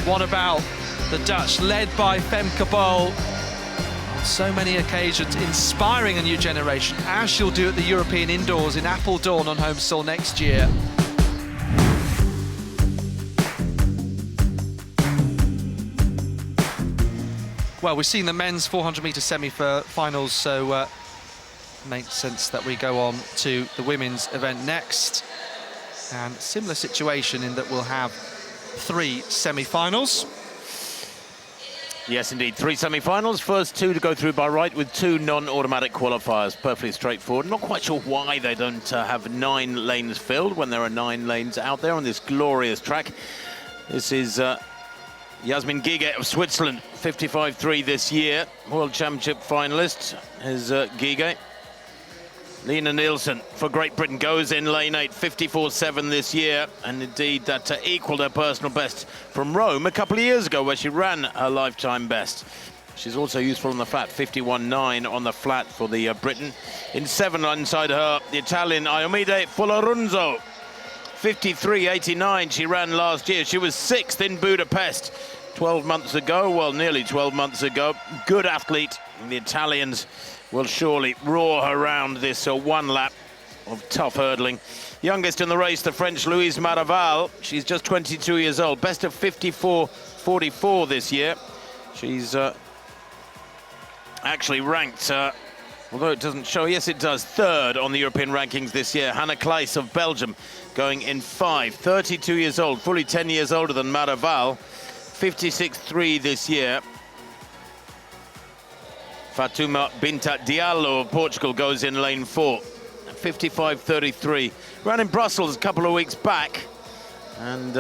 what about the Dutch, led by Femke Bol? On so many occasions, inspiring a new generation, as she'll do at the European Indoors in Apeldoorn on home soil next year. Well, we've seen the men's 400-metre semi-finals, so makes sense that we go on to the women's event next. And similar situation in that we'll have 3 semi-finals. Yes, indeed. 3 semi-finals. First 2 to go through by right with 2 non-automatic qualifiers. Perfectly straightforward. Not quite sure why they don't have 9 lanes filled when there are 9 lanes out there on this glorious track. This is Yasmin Giga of Switzerland, 55.3 this year. World Championship finalist is Giga. Lena Nielsen for Great Britain goes in lane 8, 54.7 this year, and indeed that equalled her personal best from Rome a couple of years ago, where she ran her lifetime best. She's also useful on the flat, 51.9 on the flat for the Britain. In 7 inside her, the Italian Iomide Folorunzo, 53.89 she ran last year. She was 6th in Budapest 12 months ago, well, nearly 12 months ago. Good athlete. The Italians will surely roar around this one lap of tough hurdling. Youngest in the race, the French Louise Maraval. She's just 22 years old. Best of 54.44 this year. She's actually ranked, although it doesn't show, yes it does, 3rd on the European rankings this year. Hannah Kleijs of Belgium going in 5. 32 years old, fully 10 years older than Maraval. 56.3 this year. Fatuma Binta Diallo of Portugal goes in lane 4, 55.33. Ran in Brussels a couple of weeks back, and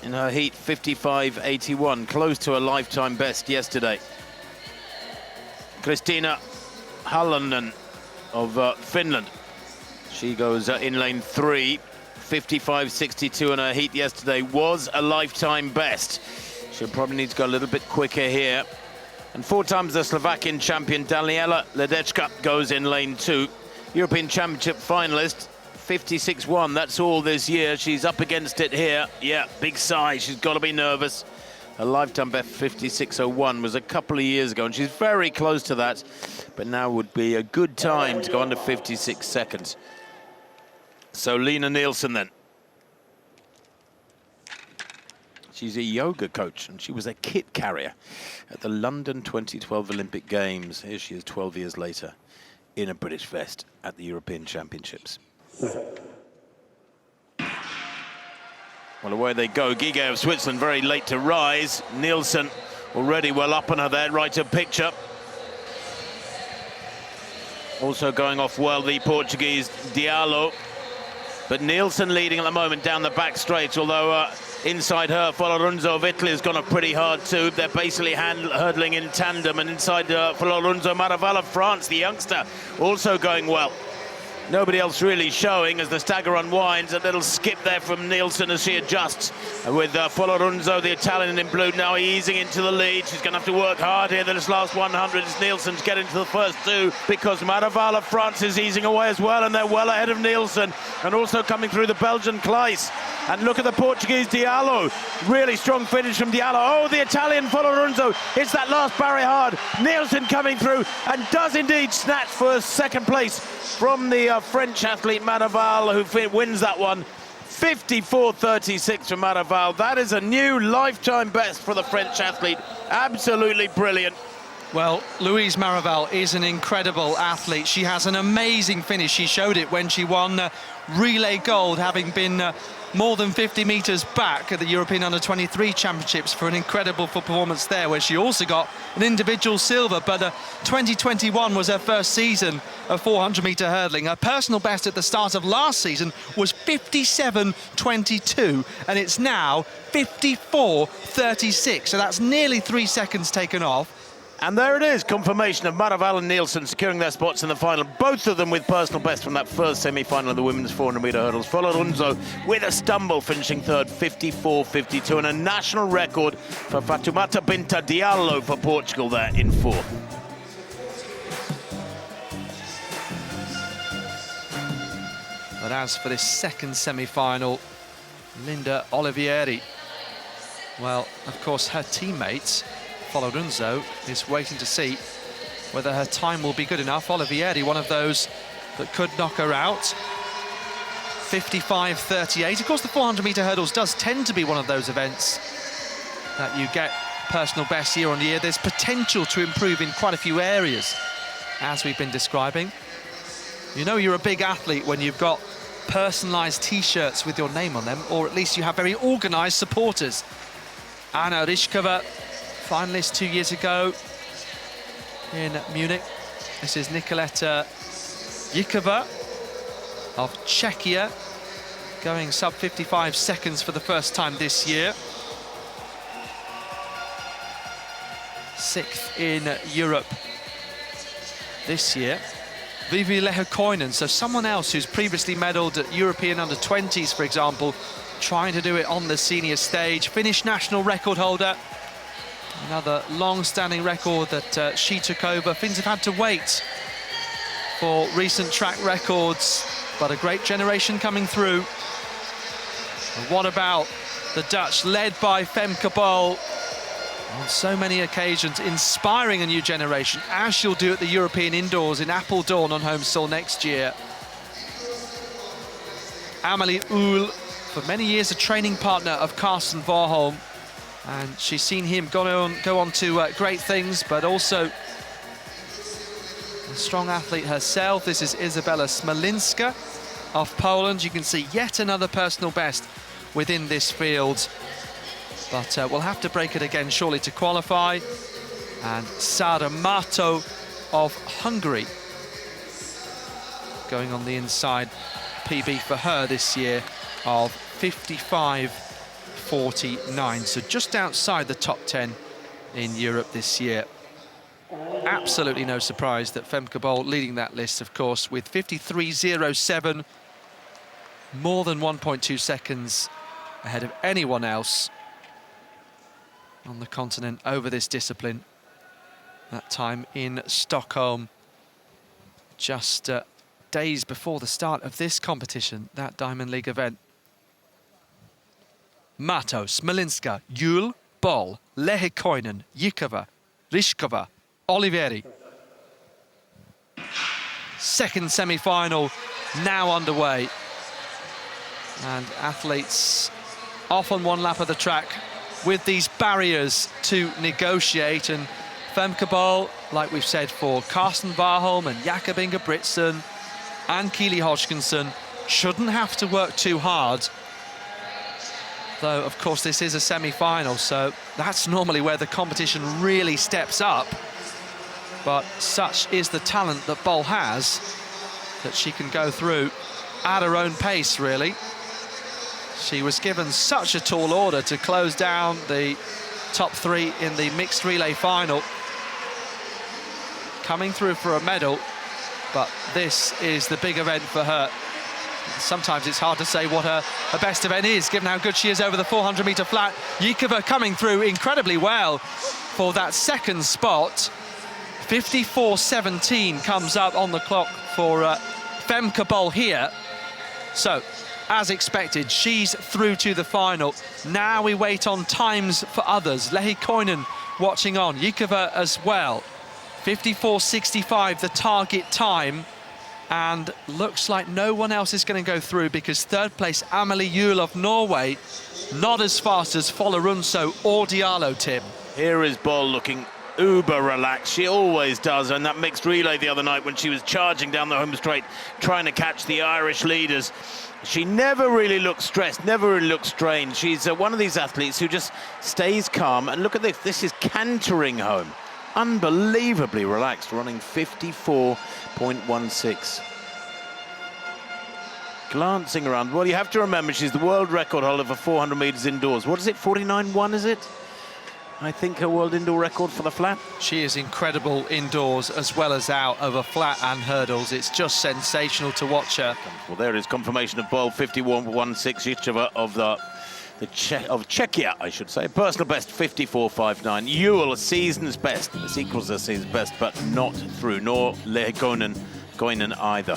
in her heat, 55.81, close to a lifetime best yesterday. Kristina Hallonen of Finland. She goes in lane 3, 55.62 in her heat yesterday, was a lifetime best. She'll probably need to go a little bit quicker here. And 4 times the Slovakian champion Daniela Ledecka goes in lane 2. European Championship finalist, 56.1. That's all this year. She's up against it here. Yeah, big sigh. She's got to be nervous. Her lifetime best 56.01 was a couple of years ago, and she's very close to that. But now would be a good time to go under 56 seconds. So Lena Nielsen then. She's a yoga coach, and she was a kit carrier at the London 2012 Olympic Games. Here she is 12 years later in a British vest at the European Championships. Well, away they go. Giga of Switzerland very late to rise. Nielsen already well up on her there, right to picture. Also going off well, the Portuguese Diallo. But Nielsen leading at the moment down the back straight, although inside her, Folorunzo of Italy has gone up pretty hard too. They're basically hurdling in tandem, and inside Folorunzo Maraval of France, the youngster, also going well. Nobody else really showing as the stagger unwinds. A little skip there from Nielsen as she adjusts. With Folorunzo, the Italian in blue, now easing into the lead. She's going to have to work hard here this last 100 as Nielsen to get into the first 2, because Maraval of France is easing away as well, and they're well ahead of Nielsen. And also coming through the Belgian Kleijs. And look at the Portuguese Diallo. Really strong finish from Diallo. Oh, the Italian Folorunzo hits that last barrier hard. Nielsen coming through and does indeed snatch for 2nd place from the French athlete Maraval, who wins that one. 54.36 from Maraval. That is a new lifetime best for the French athlete. Absolutely brilliant. Well, Louise Maraval is an incredible athlete. She has an amazing finish. She showed it when she won relay gold, having been more than 50 metres back at the European Under-23 Championships for an incredible performance there, where she also got an individual silver. But 2021 was her first season of 400-metre hurdling. Her personal best at the start of last season was 57.22, and it's now 54.36. So that's nearly 3 seconds taken off. And there it is, confirmation of Maraval and Nielsen securing their spots in the final, both of them with personal best from that first semi-final of the women's 400-metre hurdles. Folorunzo with a stumble, finishing 3rd, 54.52, and a national record for Fatoumata Binta Diallo for Portugal there in 4th. But as for this second semi-final, Linda Olivieri Well, of course, her teammate, Folorunso, is waiting to see whether her time will be good enough. Olivieri, one of those that could knock her out. 55.38. Of course, the 400-metre hurdles does tend to be one of those events that you get personal best year on year. There's potential to improve in quite a few areas, as we've been describing. You know you're a big athlete when you've got personalised T-shirts with your name on them, or at least you have very organised supporters. Anna Ryšková, finalist 2 years ago in Munich. This is Nikoleta Yikova of Czechia, going sub 55 seconds for the first time this year. 6th in Europe this year. Vivi Lehekoinen, so someone else who's previously medalled at European under-20s, for example, trying to do it on the senior stage. Finnish national record holder. Another long-standing record that she took over. Finns have had to wait for recent track records, but a great generation coming through. And what about the Dutch, led by Femke Bol, on so many occasions, inspiring a new generation, as she'll do at the European Indoors in Apeldoorn on home soil next year. Amelie Uhl, for many years a training partner of Carsten Warholm, and she's seen him go on to great things, but also a strong athlete herself. This is Izabela Smolinska of Poland. You can see yet another personal best within this field. But we'll have to break it again, surely, to qualify. And Sara Mato of Hungary going on the inside. PB for her this year of 55.49. So just outside the top 10 in Europe this year. Absolutely no surprise that Femke Bol leading that list, of course, with 53.07. More than 1.2 seconds ahead of anyone else on the continent over this discipline. That time in Stockholm, just days before the start of this competition, that Diamond League event. Mato, Smolinska, Uhl, Bol, Lehekoinen, Yikova, Ryšková, Olivieri. Second semi-final now underway. And athletes off on one lap of the track with these barriers to negotiate. And Femke Bol, like we've said, for Carsten Warholm and Jakob Ingebrigtsen and Keely Hodgkinson, shouldn't have to work too hard. Though, of course, this is a semi-final, so that's normally where the competition really steps up. But such is the talent that Bol has, that she can go through at her own pace, really. She was given such a tall order to close down the top 3 in the mixed relay final. Coming through for a medal, but this is the big event for her. Sometimes it's hard to say what her best event is, given how good she is over the 400-metre flat. Yikova coming through incredibly well for that second spot. 54.17 comes up on the clock for Femke Bol here. So, as expected, she's through to the final. Now we wait on times for others. Lehekoinen watching on, Yikova as well. 54.65 the target time, and looks like no one else is going to go through, because third place Amelie Uhl of Norway, not as fast as Folorunso or Diallo, Tim. Here is Bol looking uber relaxed. She always does, and that mixed relay the other night when she was charging down the home straight trying to catch the Irish leaders, she never really looks stressed, never really looks strained. She's one of these athletes who just stays calm. And look at this, this is cantering home. Unbelievably relaxed, running 54.16. Glancing around, well, you have to remember she's the world record holder for 400 metres indoors. What is it, 49.1 is it? I think her world indoor record for the flat. She is incredible indoors as well as out over flat and hurdles. It's just sensational to watch her. Well, there is confirmation of Bol, 51.16, Yikova of Czechia, I should say. Personal best, 54.59. Uhl, a season's best. This equals a season's best, but not through, nor Lehekoinen either.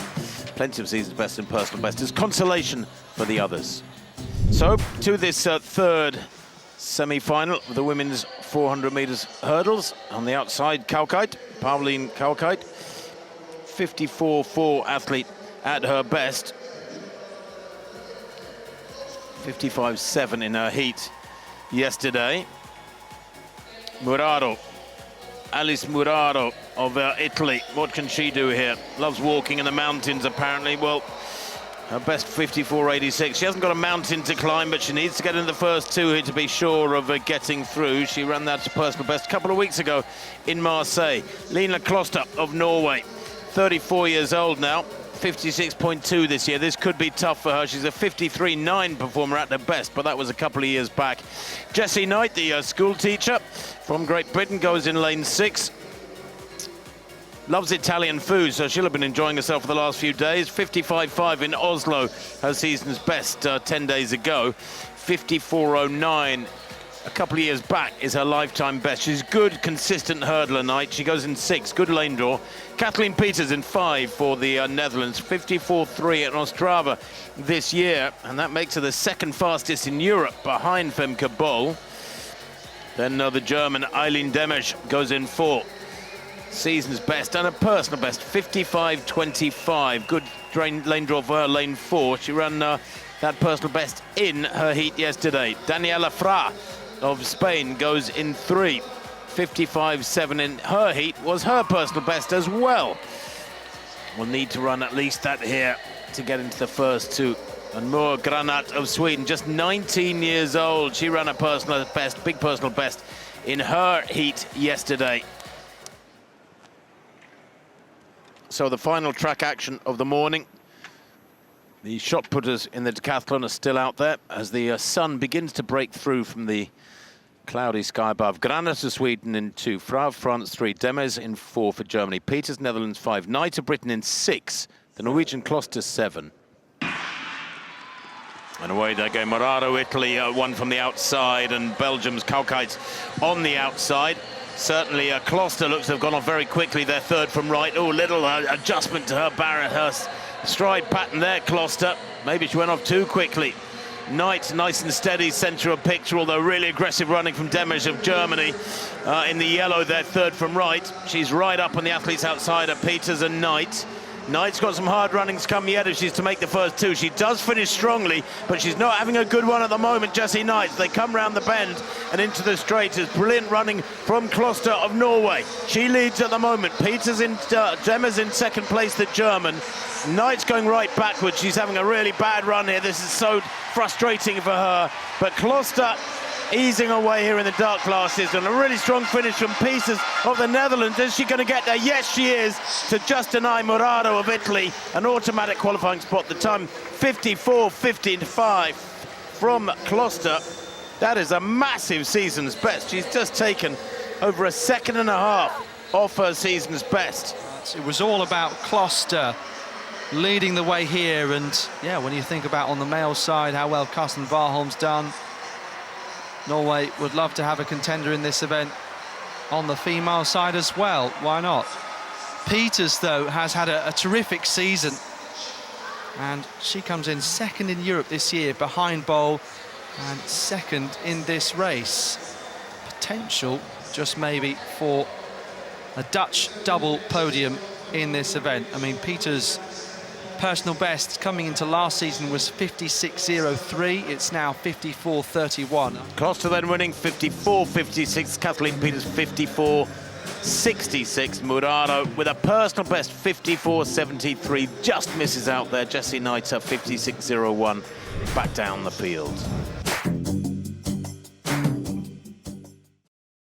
Plenty of season's best and personal best as consolation for the others. So, to this third semi-final of the women's 400 meters hurdles. On the outside, Pauline Kalkait, 54.4 athlete at her best. 55.7 in her heat yesterday. Alice Muraro of Italy. What can she do here? Loves walking in the mountains, apparently. Well, her best 54.86. She hasn't got a mountain to climb, but she needs to get in the first two here to be sure of getting through. She ran that personal best a couple of weeks ago in Marseille. Lina Kloster of Norway, 34 years old now. 56.2 this year. This could be tough for her. She's a 53.9 performer at her best, but that was a couple of years back. Jessie Knight, the school teacher from Great Britain, goes in lane 6. Loves Italian food, so she'll have been enjoying herself for the last few days. 55.5 in Oslo, her season's best 10 days ago. 54.09 a couple of years back is her lifetime best. She's good, consistent hurdler, Knight. She goes in 6, good lane draw. Kathleen Peters in 5 for the Netherlands. 54.3 at Ostrava this year, and that makes her the second fastest in Europe behind Femke Bol. Then the German Eileen Demesch goes in 4. Season's best and a personal best, 55.25. Good lane draw for her, lane 4. She ran that personal best in her heat yesterday. Daniela Fra of Spain goes in 3. 55.7 in her heat was her personal best as well. We'll need to run at least that here to get into the first two. And Moa Granat of Sweden, just 19 years old. She ran a personal best, big personal best in her heat yesterday. So the final track action of the morning. The shot putters in the decathlon are still out there as the sun begins to break through from the cloudy sky above. Granat of Sweden in 2, Fra of France 3, Demes in 4 for Germany, Peters, Netherlands 5, Knight of Britain in 6, the Norwegian Kloster 7. And away they go, Muraro, Italy, one from the outside, and Belgium's Kalkait on the outside. Certainly, Kloster looks to have gone off very quickly. They're third from right. Oh, little adjustment to her barrier, her stride pattern there, Kloster. Maybe she went off too quickly. Knight, nice and steady, centre of picture, although really aggressive running from Demesch of Germany. In the yellow, they're third from right. She's right up on the athletes outside of Peters and Knight. Knight's got some hard runnings come yet if she's to make the first two. She does finish strongly, but she's not having a good one at the moment, Jessie Knight. They come round the bend and into the straight. It's brilliant running from Kloster of Norway. She leads at the moment. Peters in, Demes in second place, the German. Knight's going right backwards. She's having a really bad run here. This is so frustrating for her. But Kloster easing away here in the dark classes, and a really strong finish from Peters of the Netherlands. Is she going to get there? Yes, she is, to just deny Muraro of Italy an automatic qualifying spot. The time 54.55 from Kloster. That is a massive season's best. She's just taken over a second and a half off her season's best. It was all about Kloster leading the way here, and yeah, when you think about on the male side how well Karsten Warholm's done, Norway would love to have a contender in this event on the female side as well. Why not? Peters, though, has had a terrific season, and she comes in second in Europe this year behind Bol and second in this race. Potential, just maybe, for a Dutch double podium in this event. I mean, Peters' personal best coming into last season was 56.03. It's now 54.31. Kloster then winning 54.56. Kathleen Peters 54.66. Muraro with a personal best 54.73. Just misses out there. Jessie Knight 56.01 back down the field.